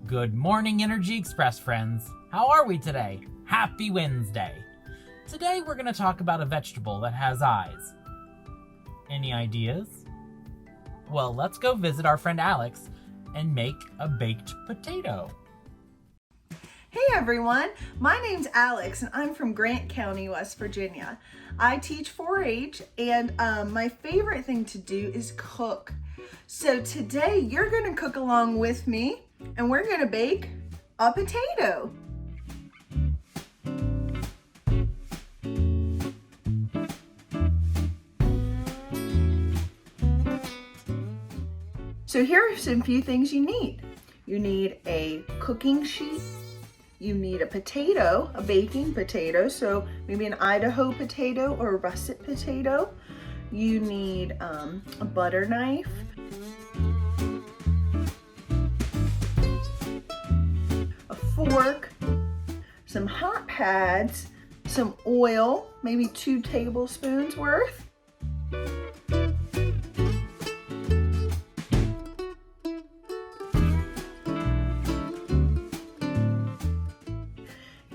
Good morning, Energy Express friends. How are we today? Happy Wednesday. Today we're going to talk about a vegetable that has eyes. Any ideas? Well, let's go visit our friend Alex and make a baked potato. Hey everyone, my name's Alex and I'm from Grant County, West Virginia. I teach 4-H and my favorite thing to do is cook. So today you're gonna cook along with me and we're gonna bake a potato. So here are some few things you need. You need a cooking sheet. You need a potato, a baking potato, so maybe an Idaho potato or a russet potato. You need a butter knife. A fork, some hot pads, some oil, maybe 2 tablespoons worth.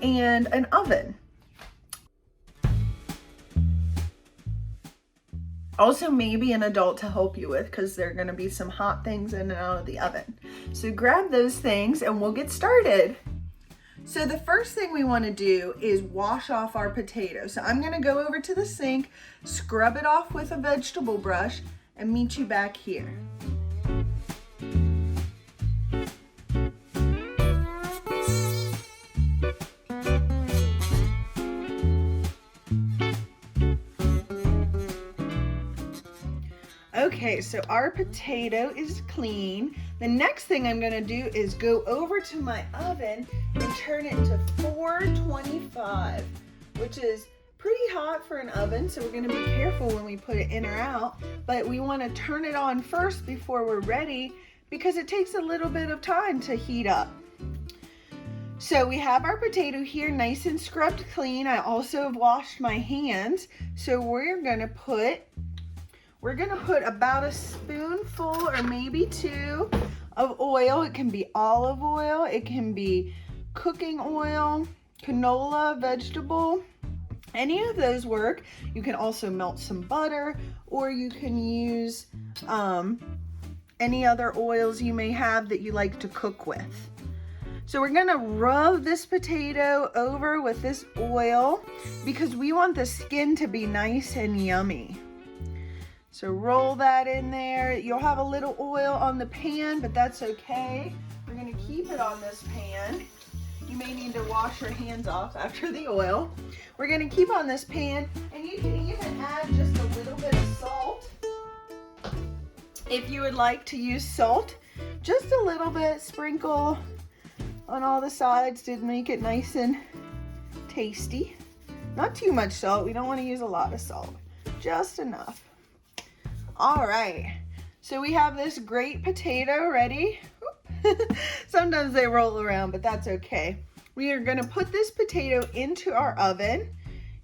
And an oven. Also maybe an adult to help you with because there are going to be some hot things in and out of the oven. So grab those things and we'll get started. So the first thing we want to do is wash off our potato. So I'm going to go over to the sink, scrub it off with a vegetable brush, and meet you back here. Okay, so our potato is clean. The next thing I'm gonna do is go over to my oven and turn it to 425, which is pretty hot for an oven, so we're gonna be careful when we put it in or out, but we wanna turn it on first before we're ready because it takes a little bit of time to heat up. So we have our potato here nice and scrubbed clean. I also have washed my hands, so we're gonna put about a spoonful or maybe 2 of oil. It can be olive oil, it can be cooking oil, canola, vegetable, any of those work. You can also melt some butter or you can use any other oils you may have that you like to cook with. So we're gonna rub this potato over with this oil because we want the skin to be nice and yummy. So roll that in there. You'll have a little oil on the pan, but that's okay. We're gonna keep it on this pan. You may need to wash your hands off after the oil. We're gonna keep on this pan, and you can even add just a little bit of salt. If you would like to use salt, just a little bit, sprinkle on all the sides to make it nice and tasty. Not too much salt, we don't wanna use a lot of salt, just enough. All right, so we have this great potato ready. Sometimes they roll around, but that's okay. We are gonna put this potato into our oven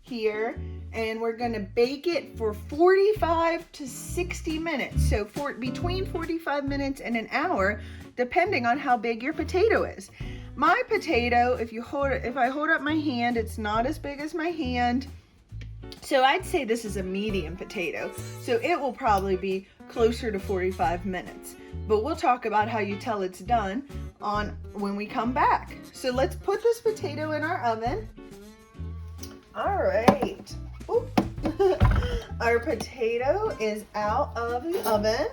here, and we're gonna bake it for 45 to 60 minutes. So between 45 minutes and an hour, depending on how big your potato is. My potato, if I hold up my hand, it's not as big as my hand. So I'd say this is a medium potato, so it will probably be closer to 45 minutes. But we'll talk about how you tell it's done when we come back. So let's put this potato in our oven. All right. Our potato is out of the oven.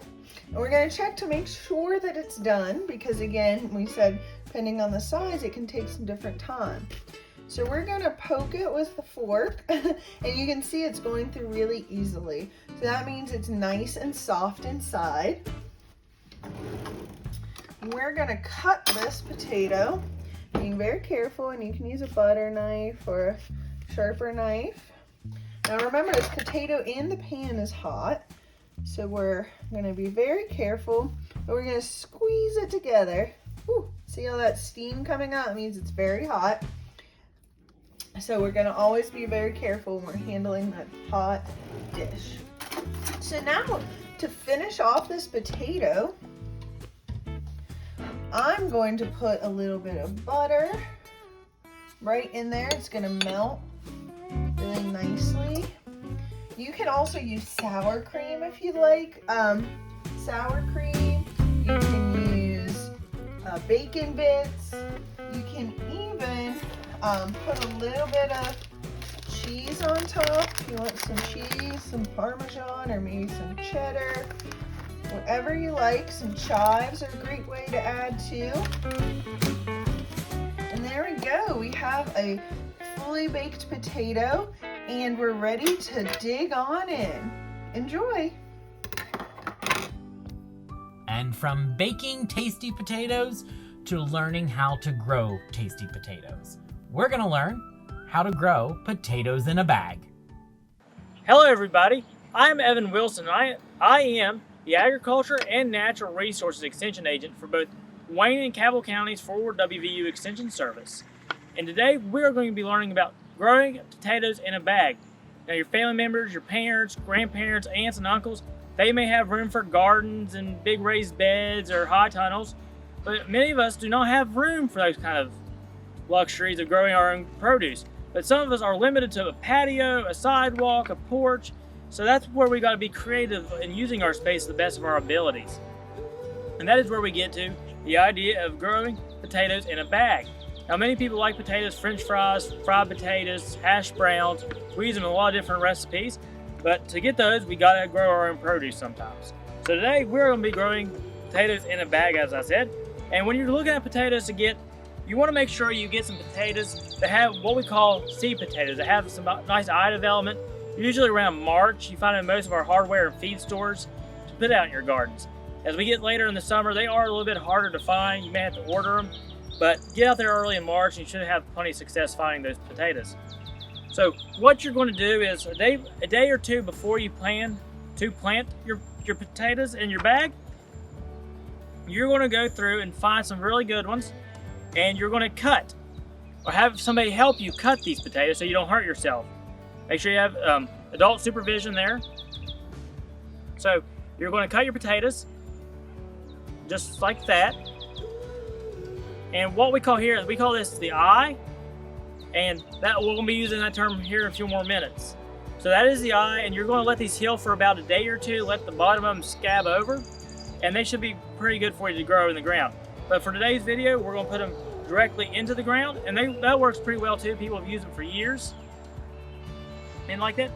And we're gonna check to make sure that it's done because again, we said depending on the size, it can take some different time. So we're gonna poke it with the fork and you can see it's going through really easily. So that means it's nice and soft inside. We're gonna cut this potato, being very careful, and you can use a butter knife or a sharper knife. Now remember, this potato in the pan is hot, so we're gonna be very careful, but we're gonna squeeze it together. Whew, see all that steam coming out? It means it's very hot. So we're gonna always be very careful when we're handling that hot dish. So now to finish off this potato, I'm going to put a little bit of butter right in there. It's going to melt really nicely. You can also use sour cream if you like. Sour cream. You can use bacon bits. You can even put a little bit of cheese on top. If you want some cheese, some Parmesan, or maybe some cheddar. Whatever you like. Some chives are a great way to add too. And there we go. We have a fully baked potato and we're ready to dig on in. Enjoy. And from baking tasty potatoes to learning how to grow tasty potatoes, we're going to learn how to grow potatoes in a bag. Hello everybody, I'm Evan Wilson. I am the Agriculture and Natural Resources Extension Agent for both Wayne and Cabell Counties for WVU Extension Service. And today we're going to be learning about growing potatoes in a bag. Now your family members, your parents, grandparents, aunts and uncles, they may have room for gardens and big raised beds or high tunnels, but many of us do not have room for those kind of luxuries of growing our own produce. But some of us are limited to a patio, a sidewalk, a porch, so that's where we got to be creative in using our space to the best of our abilities. And that is where we get to the idea of growing potatoes in a bag. Now many people like potatoes, french fries, fried potatoes, hash browns. We use them in a lot of different recipes, but to get those, we got to grow our own produce sometimes. So today we're going to be growing potatoes in a bag, as I said. And when you're looking at potatoes to get, you want to make sure you get some potatoes that have what we call seed potatoes, that have some nice eye development. Usually around March, you find in most of our hardware and feed stores to put out in your gardens. As we get later in the summer, they are a little bit harder to find. You may have to order them, but get out there early in March and you should have plenty of success finding those potatoes. So what you're going to do is a day or two before you plan to plant your potatoes in your bag, you're going to go through and find some really good ones, and you're going to cut or have somebody help you cut these potatoes so you don't hurt yourself. Make sure you have adult supervision there. So you're going to cut your potatoes just like that. And what we call here, we call this the eye, and that we're going to be using that term here in a few more minutes. So that is the eye, and you're going to let these heal for about a day or two, let the bottom of them scab over, and they should be pretty good for you to grow in the ground. But for today's video, we're going to put them directly into the ground, and that works pretty well too. People have used them for years and like that.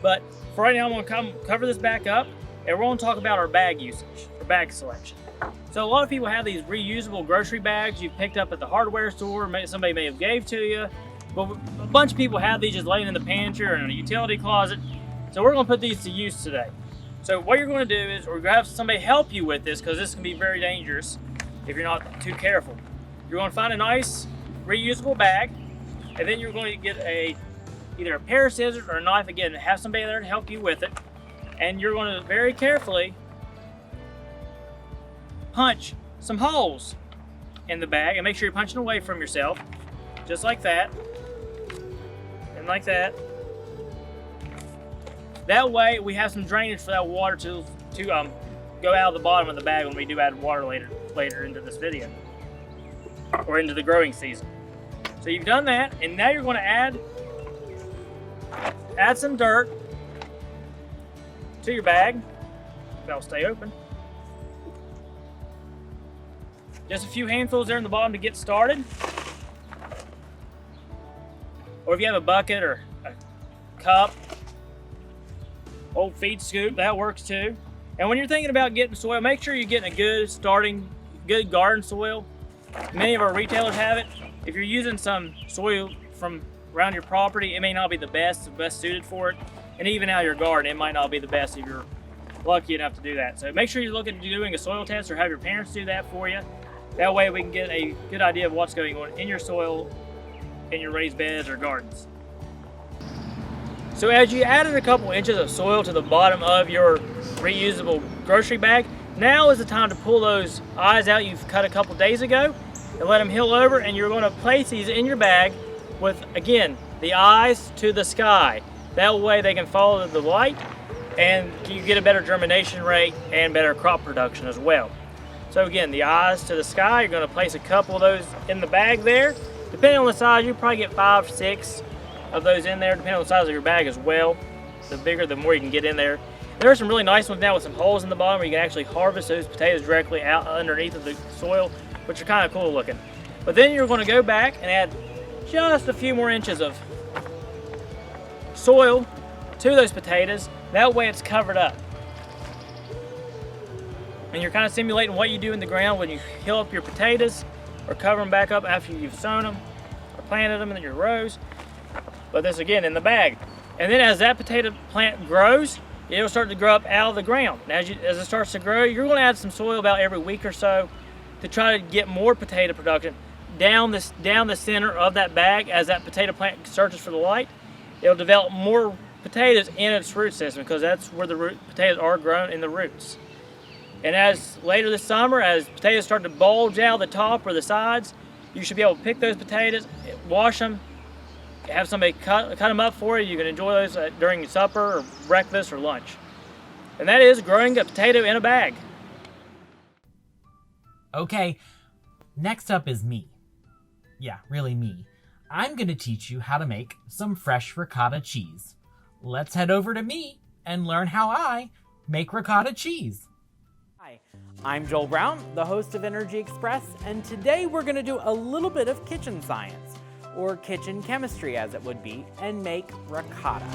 But for right now, I'm going to cover this back up, and we're going to talk about our bag usage, or bag selection. So a lot of people have these reusable grocery bags you've picked up at the hardware store, somebody may have gave to you, but a bunch of people have these just laying in the pantry or in a utility closet. So we're going to put these to use today. So what you're going to do is, we're going to have somebody help you with this, because this can be very dangerous if you're not too careful. You're going to find a nice reusable bag, and then you're going to get either a pair of scissors or a knife. Again, have somebody there to help you with it, and you're going to very carefully punch some holes in the bag, and make sure you're punching away from yourself, just like that, and like that. That way we have some drainage for that water to go out of the bottom of the bag when we do add water later into this video, or into the growing season. So you've done that, and now you're going to add some dirt to your bag. That'll stay open. Just a few handfuls there in the bottom to get started. Or if you have a bucket or a cup, old feed scoop, that works too. And when you're thinking about getting soil, make sure you're getting a good garden soil. Many of our retailers have it. If you're using some soil from around your property, it may not be the best suited for it. And even out of your garden, it might not be the best if you're lucky enough to do that. So make sure you're looking at doing a soil test, or have your parents do that for you. That way we can get a good idea of what's going on in your soil, in your raised beds or gardens. So as you added a couple inches of soil to the bottom of your reusable grocery bag, now is the time to pull those eyes out you've cut a couple days ago and let them heal over, and you're going to place these in your bag with, again, the eyes to the sky. That way they can follow the light, and you get a better germination rate and better crop production as well. So again, the eyes to the sky, you're going to place a couple of those in the bag there. Depending on the size, you probably get 5 or 6 of those in there, depending on the size of your bag as well. The bigger, the more you can get in there. There are some really nice ones now with some holes in the bottom where you can actually harvest those potatoes directly out underneath of the soil, which are kind of cool looking. But then you're going to go back and add just a few more inches of soil to those potatoes. That way it's covered up. And you're kind of simulating what you do in the ground when you hill up your potatoes or cover them back up after you've sown them or planted them in your rows. But this again in the bag. And then as that potato plant grows, it'll start to grow up out of the ground. And as it starts to grow, you're going to add some soil about every week or so to try to get more potato production down the center of that bag. As that potato plant searches for the light, it'll develop more potatoes in its root system because that's where the potatoes are grown, in the roots. And as later this summer, as potatoes start to bulge out the top or the sides, you should be able to pick those potatoes, wash them, have somebody cut them up for you. You can enjoy those during supper or breakfast or lunch. And that is growing a potato in a bag. Okay, next up is me. Yeah, really me. I'm going to teach you how to make some fresh ricotta cheese. Let's head over to me and learn how I make ricotta cheese. Hi, I'm Joel Brown, the host of Energy Express, and today we're going to do a little bit of kitchen science, or kitchen chemistry as it would be, and make ricotta.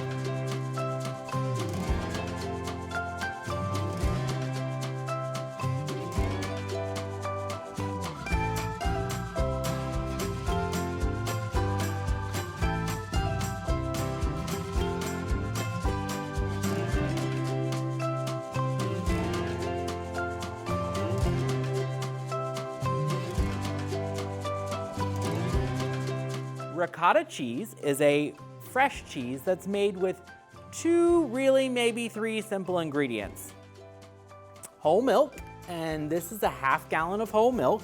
Ricotta cheese is a fresh cheese that's made with 2, really maybe 3 simple ingredients. Whole milk, and this is a ½ gallon of whole milk.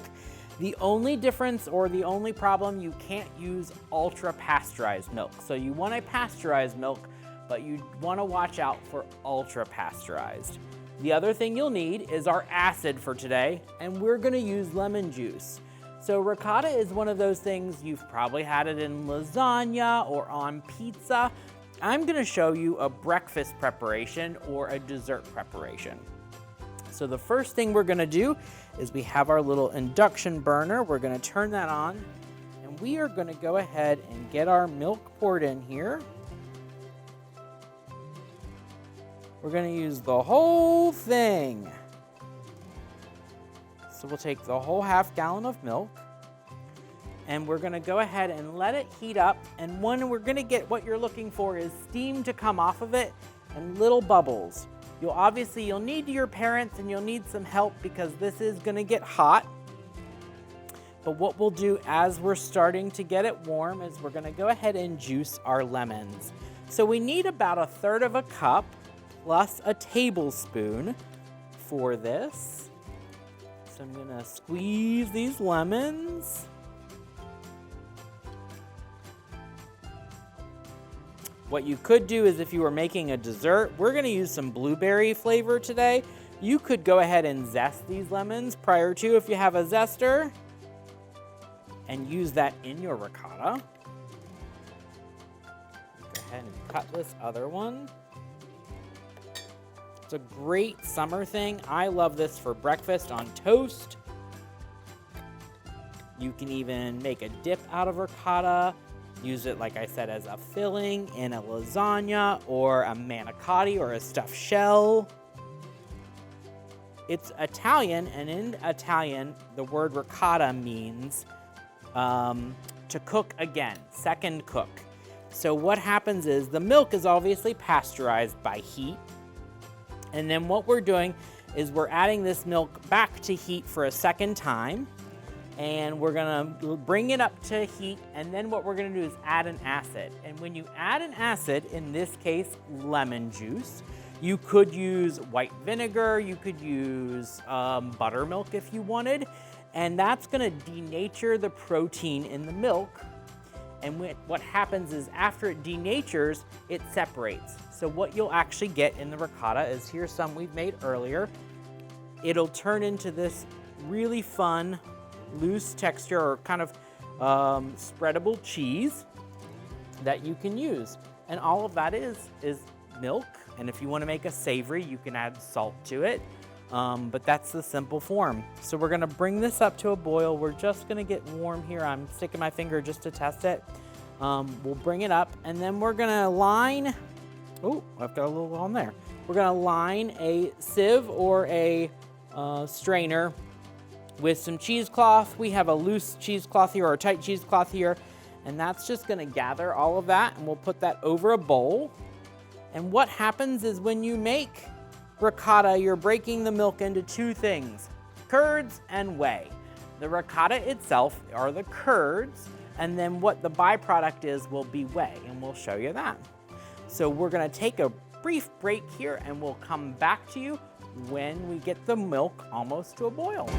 The only difference or the only problem, you can't use ultra pasteurized milk. So you want a pasteurized milk, but you want to watch out for ultra pasteurized. The other thing you'll need is our acid for today, and we're going to use lemon juice. So ricotta is one of those things, you've probably had it in lasagna or on pizza. I'm gonna show you a breakfast preparation or a dessert preparation. So the first thing we're gonna do is we have our little induction burner. We're gonna turn that on, and we are gonna go ahead and get our milk poured in here. We're gonna use the whole thing. So we'll take the whole ½ gallon of milk, and we're gonna go ahead and let it heat up. And when we're gonna get, what you're looking for is steam to come off of it and little bubbles. You'll need your parents and you'll need some help because this is gonna get hot. But what we'll do as we're starting to get it warm is we're gonna go ahead and juice our lemons. So we need about 1/3 cup plus a tablespoon for this. So I'm gonna squeeze these lemons. What you could do is if you were making a dessert, we're gonna use some blueberry flavor today. You could go ahead and zest these lemons prior to, if you have a zester, and use that in your ricotta. Go ahead and cut this other one. It's a great summer thing. I love this for breakfast on toast. You can even make a dip out of ricotta. Use it, like I said, as a filling in a lasagna or a manicotti or a stuffed shell. It's Italian, and in Italian, the word ricotta means to cook again, second cook. So what happens is the milk is obviously pasteurized by heat. And then what we're doing is we're adding this milk back to heat for a second time. And we're gonna bring it up to heat. And then what we're gonna do is add an acid. And when you add an acid, in this case, lemon juice, you could use white vinegar, you could use buttermilk if you wanted. And that's gonna denature the protein in the milk. And what happens is after it denatures, it separates. So what you'll actually get in the ricotta is, here's some we've made earlier. It'll turn into this really fun, loose texture or kind of spreadable cheese that you can use. And all of that is milk. And if you want to make a savory, you can add salt to it. But that's the simple form. So we're gonna bring this up to a boil. We're just gonna get warm here. I'm sticking my finger just to test it. We'll bring it up and then we're gonna line, oh, I've got a little on there. We're gonna line a sieve or a strainer with some cheesecloth. We have a loose cheesecloth here or a tight cheesecloth here, and that's just gonna gather all of that, and we'll put that over a bowl. And what happens is when you make ricotta, you're breaking the milk into two things, curds and whey. The ricotta itself are the curds, and then what the byproduct is will be whey, and we'll show you that. So we're gonna take a brief break here, and we'll come back to you when we get the milk almost to a boil.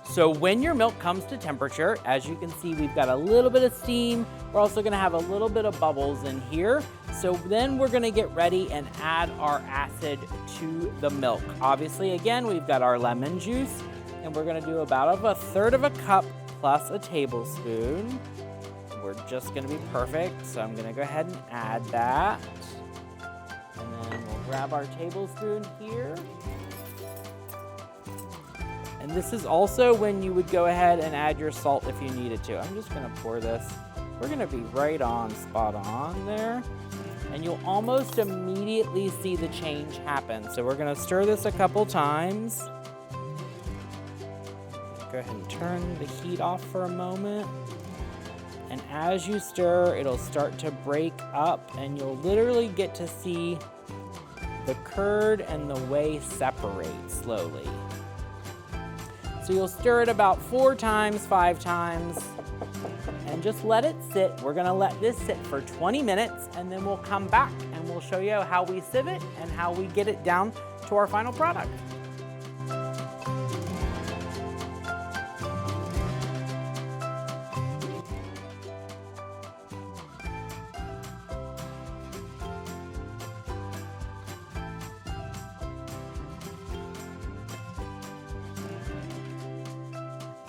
So when your milk comes to temperature, as you can see, we've got a little bit of steam. We're also gonna have a little bit of bubbles in here. So then we're gonna get ready and add our acid to the milk. Obviously, again, we've got our lemon juice, and we're gonna do about a third of a cup plus a tablespoon. We're just gonna be perfect, so I'm gonna go ahead and add that. And then we'll grab our tablespoon here. And this is also when you would go ahead and add your salt if you needed to. I'm just gonna pour this. We're gonna be right on, spot on there. And you'll almost immediately see the change happen. So we're gonna stir this a couple times. Go ahead and turn the heat off for a moment. And as you stir, it'll start to break up, and you'll literally get to see the curd and the whey separate slowly. So you'll stir it about 4 times, 5 times, and just let it sit. We're gonna let this sit for 20 minutes, and then we'll come back and we'll show you how we sieve it and how we get it down to our final product.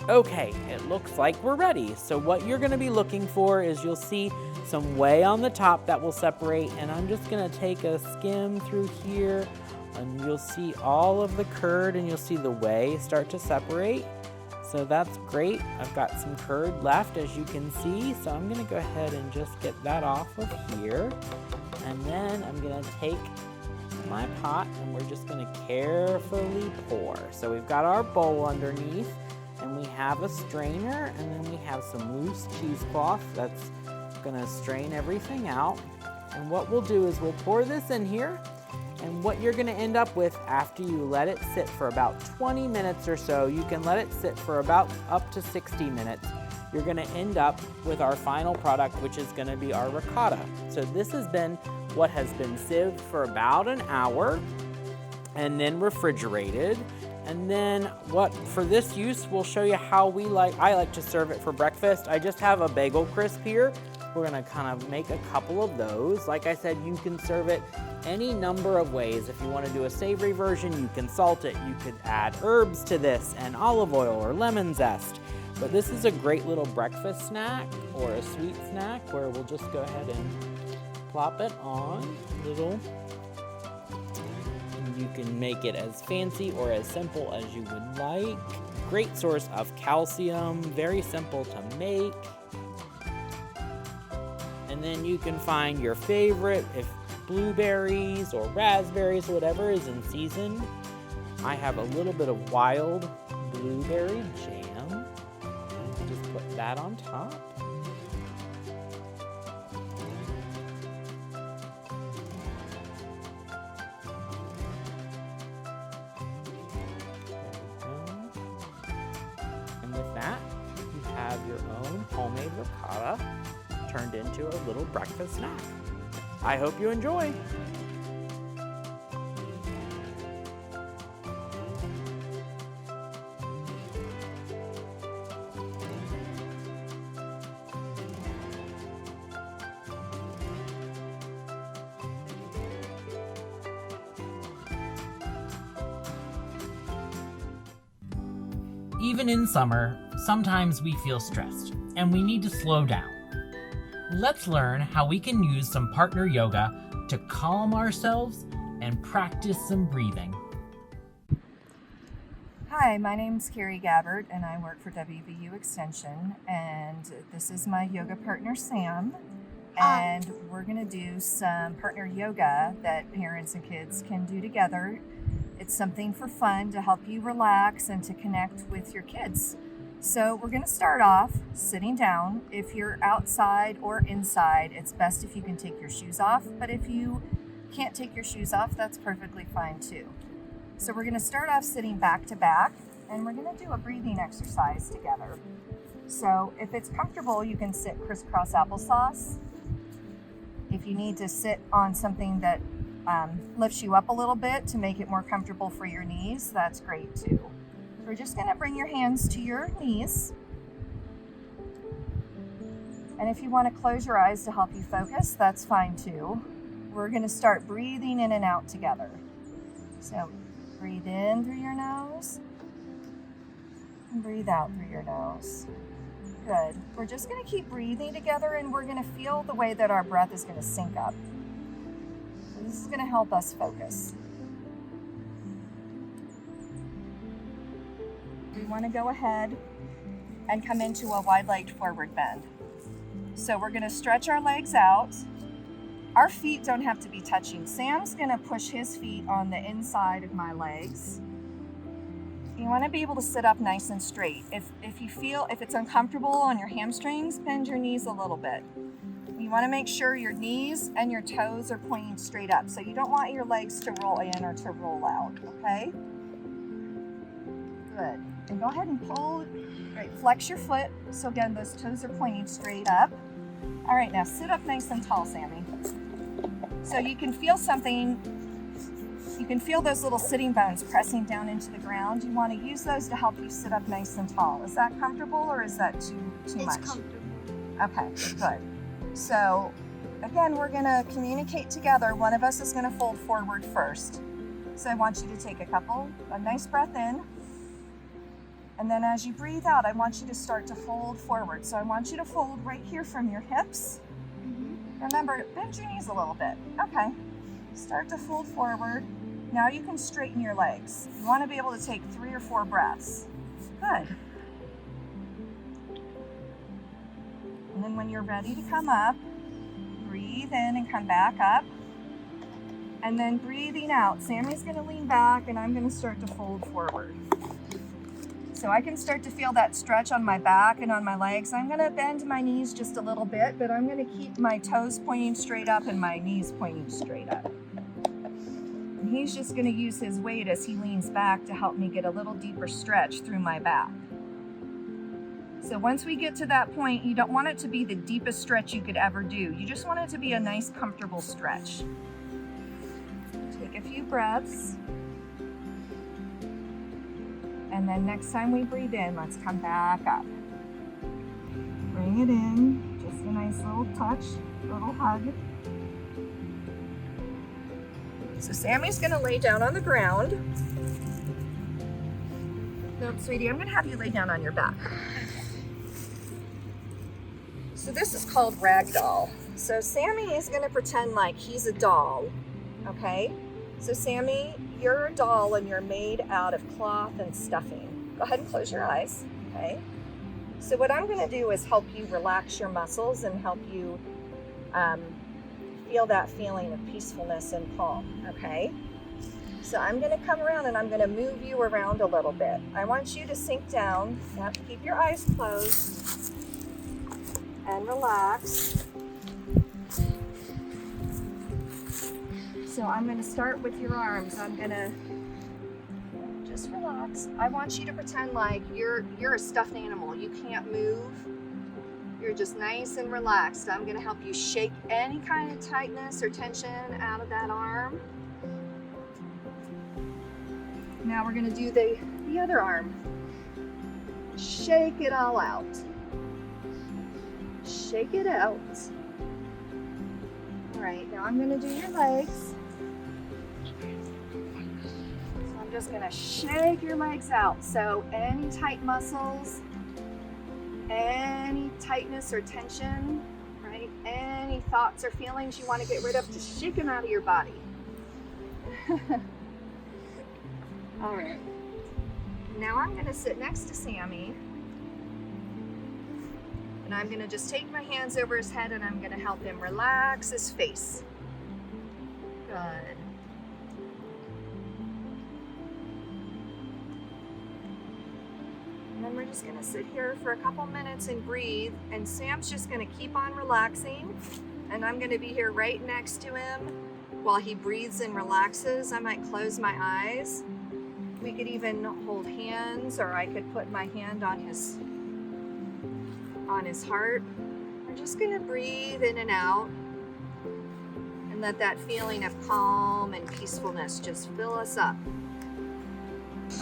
Okay, it looks like we're ready. So what you're gonna be looking for is you'll see some whey on the top that will separate, and I'm just gonna take a skim through here, and you'll see all of the curd and you'll see the whey start to separate. So that's great. I've got some curd left, as you can see, so I'm gonna go ahead and just get that off of here. And then I'm gonna take my pot and we're just gonna carefully pour. So we've got our bowl underneath, and we have a strainer, and then we have some loose cheesecloth that's gonna strain everything out. And what we'll do is we'll pour this in here, and what you're gonna end up with after you let it sit for about 20 minutes or so, you can let it sit for about up to 60 minutes, you're gonna end up with our final product, which is gonna be our ricotta. So this has been what has been sieved for about an hour and then refrigerated. And then for this use, we'll show you how I like to serve it for breakfast. I just have a bagel crisp here. We're gonna kind of make a couple of those. Like I said, you can serve it any number of ways. If you wanna do a savory version, you can salt it. You could add herbs to this and olive oil or lemon zest. But this is a great little breakfast snack or a sweet snack where we'll just go ahead and plop it on little. You can make it as fancy or as simple as you would like. Great source of calcium, very simple to make. And then you can find your favorite, if blueberries or raspberries, whatever is in season. I have a little bit of wild blueberry jam. Just put that on top. turned into a little breakfast snack. I hope you enjoy. Even in summer, sometimes we feel stressed and we need to slow down. Let's learn how we can use some partner yoga to calm ourselves and practice some breathing. Hi, my name's Kerry Gabbard and I work for WVU Extension, and this is my yoga partner Sam, and we're going to do some partner yoga that parents and kids can do together. It's something for fun to help you relax and to connect with your kids. So we're going to start off sitting down. If you're outside or inside, it's best if you can take your shoes off, but if you can't take your shoes off, that's perfectly fine too. So we're going to start off sitting back to back, and we're going to do a breathing exercise together. So if it's comfortable, you can sit crisscross applesauce. If you need to sit on something that lifts you up a little bit to make it more comfortable for your knees, that's great too. We're just going to bring your hands to your knees. And if you want to close your eyes to help you focus, that's fine too. We're going to start breathing in and out together. So breathe in through your nose and breathe out through your nose. Good. We're just going to keep breathing together, and we're going to feel the way that our breath is going to sync up. This is going to help us focus. We want to go ahead and come into a wide-legged forward bend. So we're going to stretch our legs out. Our feet don't have to be touching. Sam's going to push his feet on the inside of my legs. You want to be able to sit up nice and straight. If it's uncomfortable on your hamstrings, bend your knees a little bit. You want to make sure your knees and your toes are pointing straight up. So you don't want your legs to roll in or to roll out, okay? Good. And go ahead and pull, right, flex your foot. So again, those toes are pointing straight up. All right, now sit up nice and tall, Sammy. So you can feel something, you can feel those little sitting bones pressing down into the ground. You want to use those to help you sit up nice and tall. Is that comfortable or is that too much? It's comfortable. Okay, good. So again, we're going to communicate together. One of us is going to fold forward first. So I want you to take a nice breath in. And then as you breathe out, I want you to start to fold forward. So I want you to fold right here from your hips. Remember, bend your knees a little bit. Okay. Start to fold forward. Now you can straighten your legs. You want to be able to take 3 or 4 breaths. Good. And then when you're ready to come up, breathe in and come back up. And then breathing out, Sammy's going to lean back and I'm going to start to fold forward. So I can start to feel that stretch on my back and on my legs. I'm going to bend my knees just a little bit, but I'm going to keep my toes pointing straight up and my knees pointing straight up. And he's just going to use his weight as he leans back to help me get a little deeper stretch through my back. So once we get to that point, you don't want it to be the deepest stretch you could ever do. You just want it to be a nice, comfortable stretch. Take a few breaths. And then next time we breathe in, let's come back up. Bring it in, just a nice little touch, little hug. So Sammy's gonna lay down on the ground. No, sweetie, I'm gonna have you lay down on your back. So this is called ragdoll. So Sammy is gonna pretend like he's a doll, okay? So Sammy, you're a doll and you're made out of cloth and stuffing. Go ahead and close your eyes, okay? So what I'm gonna do is help you relax your muscles and help you feel that feeling of peacefulness and calm, okay? So I'm gonna come around and I'm gonna move you around a little bit. I want you to sink down. Yep, keep your eyes closed and relax. So I'm going to start with your arms. I'm going to just relax. I want you to pretend like you're a stuffed animal. You can't move. you're just nice and relaxed. I'm gonna help you shake any kind of tightness or tension out of that arm. Now we're gonna do the other arm. Shake it all out. Shake it out. All right, now I'm gonna do your legs. So I'm just gonna shake your legs out. So any tight muscles, any tightness or tension, right? Any thoughts or feelings you want to get rid of, just shake them out of your body. All right. Now I'm going to sit next to Sammy. And I'm going to just take my hands over his head and I'm going to help him relax his face. Good. And then we're just going to sit here for a couple minutes and breathe. And Sam's just going to keep on relaxing. And I'm going to be here right next to him while he breathes and relaxes. I might close my eyes. We could even hold hands, or I could put my hand on his heart. We're just going to breathe in and out and let that feeling of calm and peacefulness just fill us up.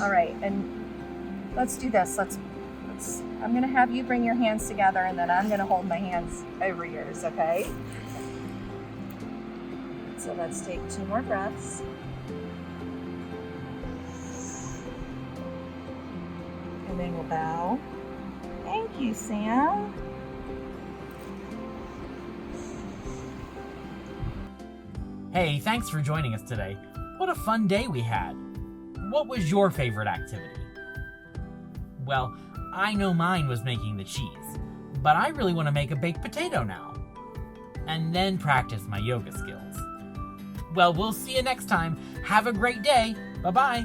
All right, and let's do this. I'm going to have you bring your hands together, and then I'm going to hold my hands over yours, okay? So let's take 2 more breaths. And then we'll bow. Thank you, Sam. Hey, thanks for joining us today. What a fun day we had. What was your favorite activity? Well, I know mine was making the cheese, but I really want to make a baked potato now. And then practice my yoga skills. Well, we'll see you next time. Have a great day. Bye-bye.